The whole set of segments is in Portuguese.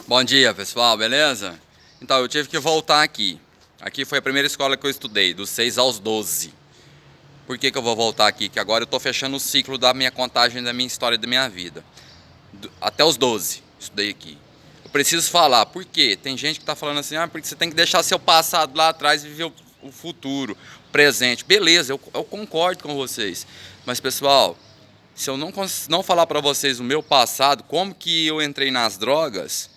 Bom dia, pessoal, beleza? Então, eu tive que voltar aqui. Aqui foi a primeira escola que eu estudei, dos 6 aos 12. Por que eu vou voltar aqui? Que agora eu tô fechando o ciclo da minha contagem da minha história da minha vida. Até os 12, estudei aqui. Eu preciso falar, por quê? Tem gente que tá falando assim, porque você tem que deixar seu passado lá atrás e viver o futuro, o presente. Beleza, eu concordo com vocês. Mas, pessoal, se eu não falar pra vocês o meu passado, como que eu entrei nas drogas,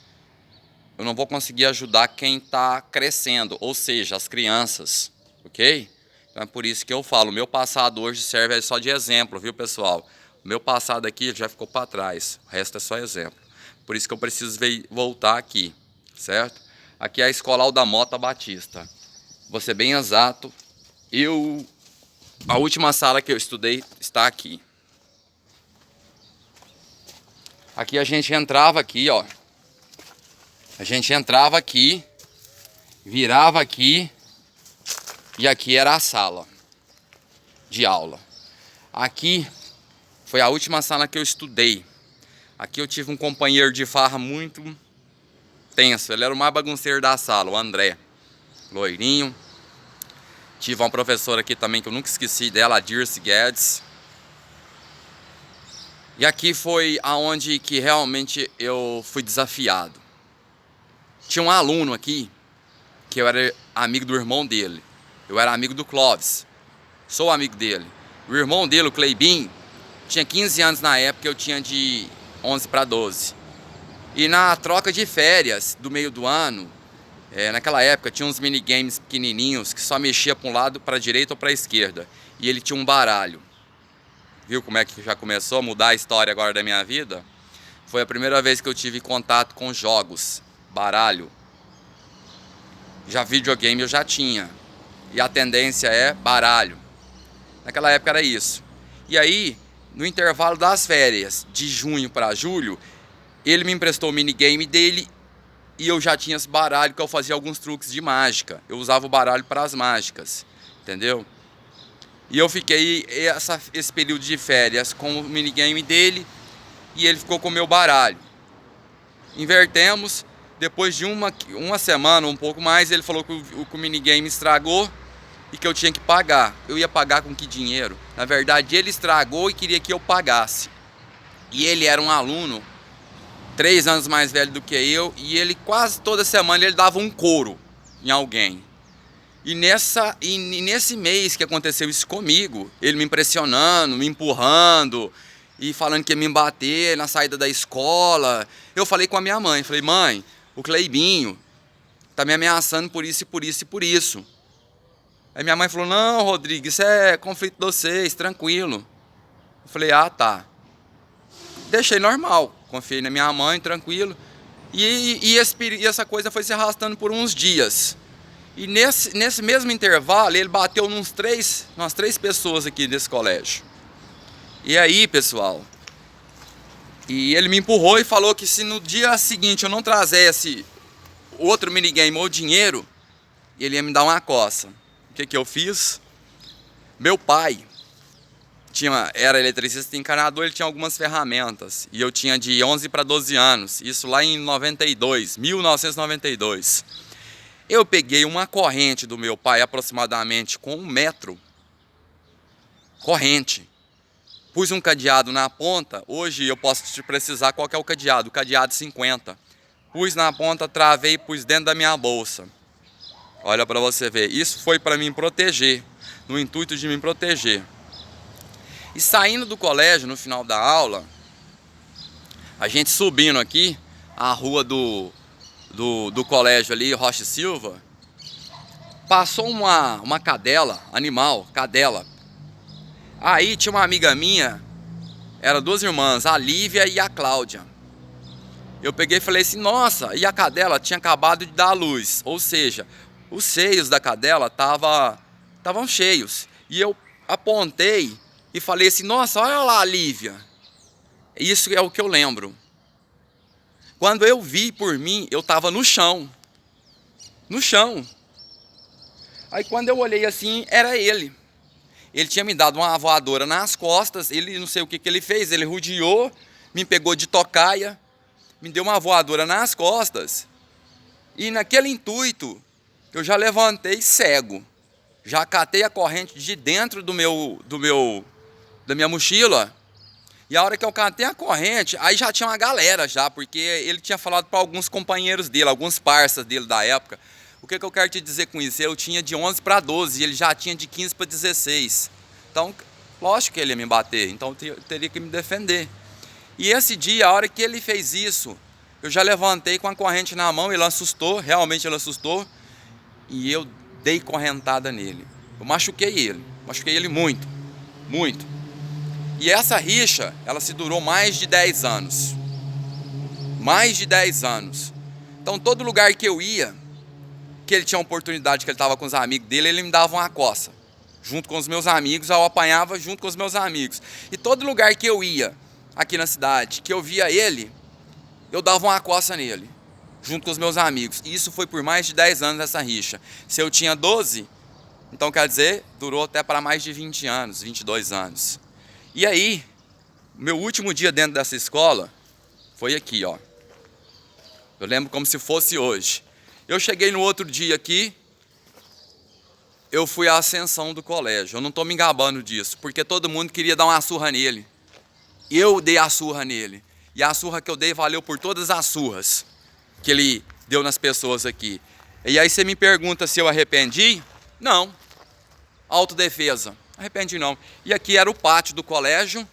eu não vou conseguir ajudar quem está crescendo, ou seja, as crianças, ok? Então é por isso que eu falo, o meu passado hoje serve só de exemplo, viu, pessoal? O meu passado aqui já ficou para trás, o resto é só exemplo. Por isso que eu preciso voltar aqui, certo? Aqui é a Escola Alda Mota Batista. Vou ser bem exato, a última sala que eu estudei está aqui. Aqui a gente entrava aqui, ó. A gente entrava aqui, virava aqui e aqui era a sala de aula. Aqui foi a última sala que eu estudei. Aqui eu tive um companheiro de farra muito tenso. Ele era o mais bagunceiro da sala, o André. Loirinho. Tive uma professora aqui também que eu nunca esqueci dela, a Dirce Guedes. E aqui foi aonde que realmente eu fui desafiado. Tinha um aluno aqui, que eu era amigo do irmão dele. Eu era amigo do Clóvis. Sou amigo dele. O irmão dele, o Cleibin, tinha 15 anos na época, eu tinha de 11 para 12. E na troca de férias do meio do ano, naquela época tinha uns minigames pequenininhos que só mexia para um lado, para a direita ou para a esquerda. E ele tinha um baralho. Viu como é que já começou a mudar a história agora da minha vida? Foi a primeira vez que eu tive contato com jogos. Baralho. Já videogame eu já tinha. E a tendência é baralho. Naquela época era isso. E aí, no intervalo das férias, de junho para julho, ele me emprestou o minigame dele e eu já tinha esse baralho que eu fazia alguns truques de mágica. Eu usava o baralho para as mágicas, entendeu? E eu fiquei esse período de férias com o minigame dele e ele ficou com o meu baralho. Invertemos. Depois de uma semana, um pouco mais, ele falou que o minigame estragou e que eu tinha que pagar. Eu ia pagar com que dinheiro? Na verdade, ele estragou e queria que eu pagasse. E ele era um aluno 3 anos mais velho do que eu, e ele quase toda semana ele dava um couro em alguém. E nesse mês que aconteceu isso comigo, ele me impressionando, me empurrando e falando que ia me bater na saída da escola, eu falei com a minha mãe, falei, mãe, o Cleibinho tá me ameaçando por isso e por isso e por isso. Aí minha mãe falou, não, Rodrigo, isso é conflito de vocês, tranquilo. Eu falei, ah, tá. Deixei normal, confiei na minha mãe, tranquilo. E essa coisa foi se arrastando por uns dias. E nesse mesmo intervalo, ele bateu umas três pessoas aqui desse colégio. E aí, pessoal, e ele me empurrou e falou que se no dia seguinte eu não trazesse outro minigame ou dinheiro, ele ia me dar uma coça. O que eu fiz? Meu pai era eletricista e encanador, ele tinha algumas ferramentas. E eu tinha de 11 para 12 anos, isso lá em 1992. Eu peguei uma corrente do meu pai, aproximadamente com 1 metro. Corrente. Pus um cadeado na ponta, hoje eu posso te precisar qual que é o cadeado 50. Pus na ponta, travei e pus dentro da minha bolsa. Olha para você ver, isso foi para me proteger, no intuito de me proteger. E saindo do colégio, no final da aula, a gente subindo aqui, a rua do colégio ali, Rocha Silva, passou uma cadela, cadela. Aí tinha uma amiga minha, eram 2 irmãs, a Lívia e a Cláudia. Eu peguei e falei assim, nossa, e a cadela tinha acabado de dar a luz, ou seja, os seios da cadela estavam cheios. E eu apontei e falei assim, nossa, olha lá a Lívia. Isso é o que eu lembro. Quando eu vi por mim, eu estava no chão. No chão. Aí quando eu olhei assim, era ele. Ele tinha me dado uma voadora nas costas, ele não sei o que ele fez, ele rodeou, me pegou de tocaia me deu uma voadora nas costas. E naquele intuito, eu já levantei cego. Já catei a corrente de dentro da minha mochila. E a hora que eu catei a corrente, aí já tinha uma galera já, porque ele tinha falado para alguns companheiros dele, alguns parças dele da época. O que eu quero te dizer com isso? Eu tinha de 11 para 12 e ele já tinha de 15 para 16. Então, lógico que ele ia me bater, então eu teria que me defender. E esse dia, a hora que ele fez isso, eu já levantei com a corrente na mão, ele assustou, realmente ele assustou, e eu dei correntada nele. Eu machuquei ele muito, muito. E essa rixa, ela se durou mais de 10 anos. Mais de 10 anos. Então, todo lugar que eu ia, que ele tinha oportunidade, que ele estava com os amigos dele, ele me dava uma coça. Junto com os meus amigos, eu apanhava junto com os meus amigos. E todo lugar que eu ia, aqui na cidade, que eu via ele, eu dava uma coça nele, junto com os meus amigos. E isso foi por mais de 10 anos essa rixa. Se eu tinha 12, então quer dizer, durou até para mais de 20 anos, 22 anos. E aí, meu último dia dentro dessa escola foi aqui, ó. Eu lembro como se fosse hoje. Eu cheguei no outro dia aqui, eu fui à ascensão do colégio. Eu não estou me gabando disso, porque todo mundo queria dar uma surra nele. Eu dei a surra nele. E a surra que eu dei valeu por todas as surras que ele deu nas pessoas aqui. E aí você me pergunta se eu arrependi? Não. Autodefesa. Arrependi não. E aqui era o pátio do colégio,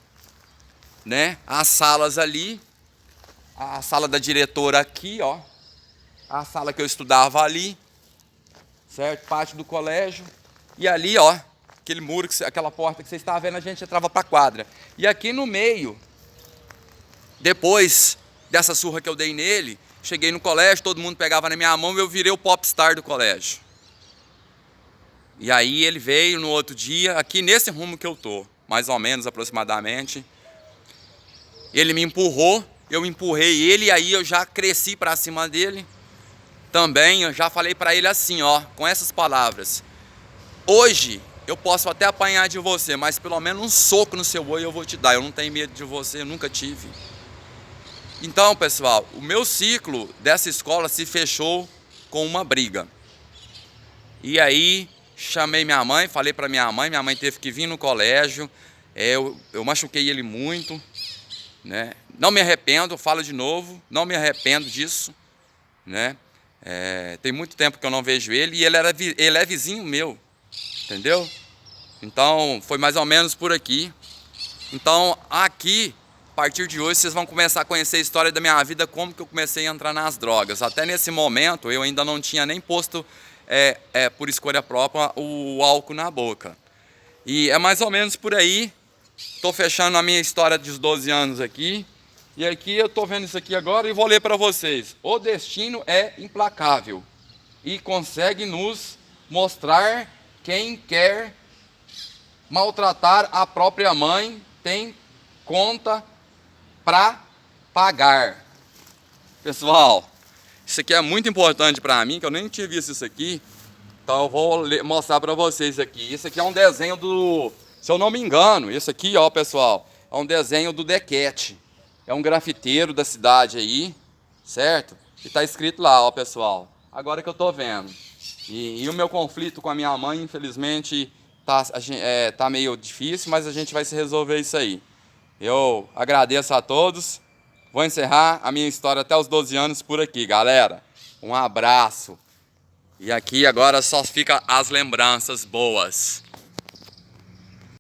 né? As salas ali. A sala da diretora aqui, ó. A sala que eu estudava ali. Certo? Pátio do colégio. E ali, ó, aquele muro, aquela porta que você estava vendo, a gente entrava para a quadra. E aqui no meio, depois dessa surra que eu dei nele, cheguei no colégio, todo mundo pegava na minha mão e eu virei o popstar do colégio. E aí ele veio no outro dia, aqui nesse rumo que eu tô, mais ou menos, aproximadamente. Ele me empurrou, eu empurrei ele e aí eu já cresci para cima dele. Também eu já falei para ele assim, ó, com essas palavras. Hoje eu posso até apanhar de você, mas pelo menos um soco no seu olho eu vou te dar. Eu não tenho medo de você, eu nunca tive. Então, pessoal, o meu ciclo dessa escola se fechou com uma briga. E aí chamei minha mãe, falei para minha mãe teve que vir no colégio. Eu machuquei ele muito, né? Não me arrependo, falo de novo, não me arrependo disso, né? Tem muito tempo que eu não vejo ele e ele é vizinho meu, entendeu? Então foi mais ou menos por aqui. Então aqui, a partir de hoje, vocês vão começar a conhecer a história da minha vida, como que eu comecei a entrar nas drogas. Até nesse momento eu ainda não tinha nem posto por escolha própria o álcool na boca. E é mais ou menos por aí. Estou fechando a minha história dos 12 anos aqui. E aqui eu estou vendo isso aqui agora e vou ler para vocês. O destino é implacável e consegue nos mostrar quem quer maltratar a própria mãe tem conta para pagar. Pessoal, isso aqui é muito importante para mim, que eu nem tinha visto isso aqui. Então eu vou mostrar para vocês aqui. Isso aqui é um desenho do, se eu não me engano, isso aqui, ó, pessoal, é um desenho do Dequete. É um grafiteiro da cidade aí, certo? E tá escrito lá, ó, pessoal. Agora que eu tô vendo. E o meu conflito com a minha mãe, infelizmente, tá meio difícil, mas a gente vai se resolver isso aí. Eu agradeço a todos. Vou encerrar a minha história até os 12 anos por aqui, galera. Um abraço. E aqui agora só fica as lembranças boas.